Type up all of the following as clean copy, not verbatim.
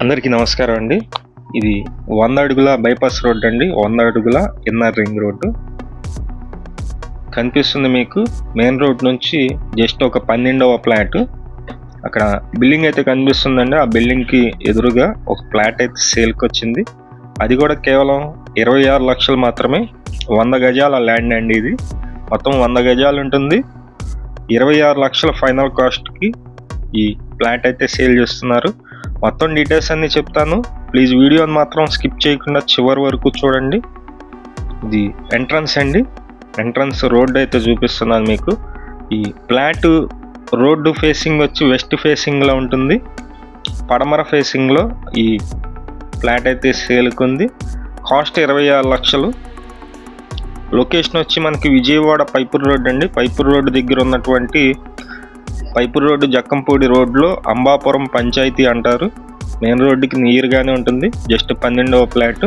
అందరికీ నమస్కారం అండి. ఇది 100 అడుగుల బైపాస్ రోడ్ అండి. 100 అడుగుల ఇన్నర్ రింగ్ రోడ్డు. కనిపిస్తుంది మీకు మెయిన్ రోడ్ నుంచి జస్ట్ ఒక 12వ ఫ్లాట్. అక్కడ బిల్డింగ్ అయితే కనిపిస్తుందండి. ఆ బిల్డింగ్‌కి ఎదురుగా ఒక ఫ్లాట్ అయితే సేల్‌కి వచ్చింది. అది కూడా కేవలం 26 లక్షలు మాత్రమే. 100 గజాల ల్యాండ్ అండి ఇది. మొత్తం 100 గజాలు ఉంటుంది. 26 లక్షల ఫైనల్ కాస్ట్‌కి ఈ ఫ్లాట్ అయితే సేల్ చేస్తున్నారు. మొత్తం డీటెయిల్స్ అన్నీ చెప్తాను. ప్లీజ్ వీడియోని మాత్రం స్కిప్ చేయకుండా చివరి వరకు చూడండి. ఇది ఎంట్రన్స్ అండి. ఎంట్రన్స్ రోడ్ అయితే చూపిస్తున్నాను మీకు. ఈ ఫ్లాట్ రోడ్డు ఫేసింగ్ వచ్చి వెస్ట్ ఫేసింగ్లో ఉంటుంది. పడమర ఫేసింగ్లో ఈ ఫ్లాట్ అయితే సేల్కి ఉంది. కాస్ట్ 26 లక్షలు. లొకేషన్ వచ్చి మనకి విజయవాడ పైపూర్ రోడ్ అండి. పైపూర్ రోడ్డు దగ్గర ఉన్నటువంటి పైపూర్ రోడ్డు జక్కంపూడి రోడ్లో అంబాపురం పంచాయతీ అంటారు. మెయిన్ రోడ్డుకి నియర్గానే ఉంటుంది. జస్ట్ 12వ ఫ్లాట్.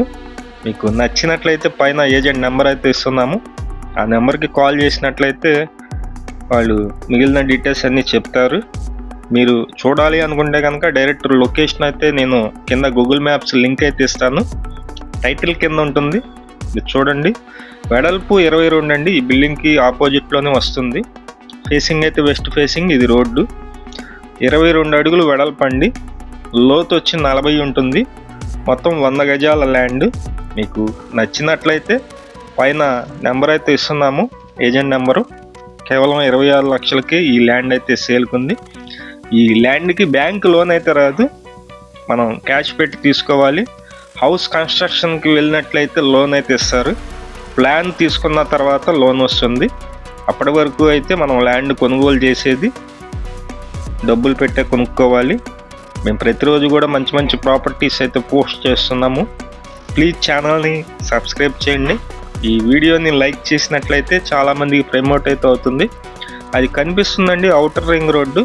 మీకు నచ్చినట్లయితే పైన ఏజెంట్ నెంబర్ అయితే ఇస్తున్నాము. ఆ నెంబర్కి కాల్ చేసినట్లయితే వాళ్ళు మిగిలిన డీటెయిల్స్ అన్నీ చెప్తారు. మీరు చూడాలి అనుకుంటే కనుక డైరెక్ట్ లొకేషన్ అయితే నేను కింద గూగుల్ మ్యాప్స్ లింక్ అయితే ఇస్తాను. టైటిల్ కింద ఉంటుంది. ఇది చూడండి. వెడల్పు 22 అండి. ఈ బిల్డింగ్కి ఆపోజిట్లోనే వస్తుంది. ఫేసింగ్ అయితే వెస్ట్ ఫేసింగ్. ఇది రోడ్డు 22 అడుగులు వెడల్పు అండి. లోతు వచ్చి 40 ఉంటుంది. మొత్తం 100 గజాల ల్యాండ్. మీకు నచ్చినట్లయితే పైన నెంబర్ అయితే ఇస్తున్నాము, ఏజెంట్ నెంబరు. కేవలం 26 లక్షలకి ఈ ల్యాండ్ అయితే సేల్కుంది. ఈ ల్యాండ్కి బ్యాంక్ లోన్ అయితే రాదు, మనం క్యాష్ పెట్టి తీసుకోవాలి. హౌస్ కన్స్ట్రక్షన్కి వెళ్ళినట్లయితే లోన్ అయితే ఇస్తారు. ప్లాన్ తీసుకున్న తర్వాత లోన్ వస్తుంది. అప్పటి వరకు అయితే మనం ల్యాండ్ కొనుగోలు చేసేది డబ్బులు పెట్టే కొనుక్కోవాలి. మేము ప్రతిరోజు కూడా మంచి మంచి ప్రాపర్టీస్ అయితే పోస్ట్ చేస్తున్నాము. ప్లీజ్ ఛానల్ని సబ్స్క్రైబ్ చేయండి. ఈ వీడియోని లైక్ చేసినట్లయితే చాలామందికి ప్రమోట్ అయితే అవుతుంది. అది కనిపిస్తుందండి outer ring road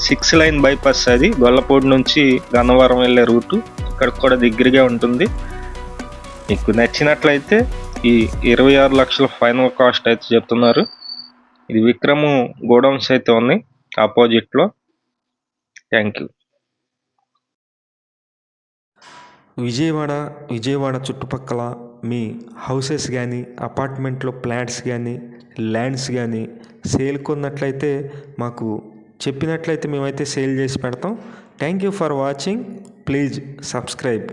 6 line bypass. అది గొల్లపూడి నుంచి గన్నవరం వెళ్ళే రూటు. ఇక్కడ కూడా దగ్గరగా ఉంటుంది. మీకు నచ్చినట్లయితే ఈ 26 లక్షల ఫైనల్ కాస్ట్ అయితే చెప్తున్నారు. ఇది విక్రము గోడౌన్స్ అయితే ఉన్నాయి ఆపోజిట్లో. Thank you. విజయవాడ చుట్టుపక్కల మీ హౌసెస్ కానీ, అపార్ట్మెంట్లో ఫ్లాట్స్ కానీ, ల్యాండ్స్ కానీ సేల్ కొన్నట్లయితే మాకు చెప్పినట్లయితే మేమైతే సేల్ చేసి పెడతాం. Thank you for watching. Please subscribe.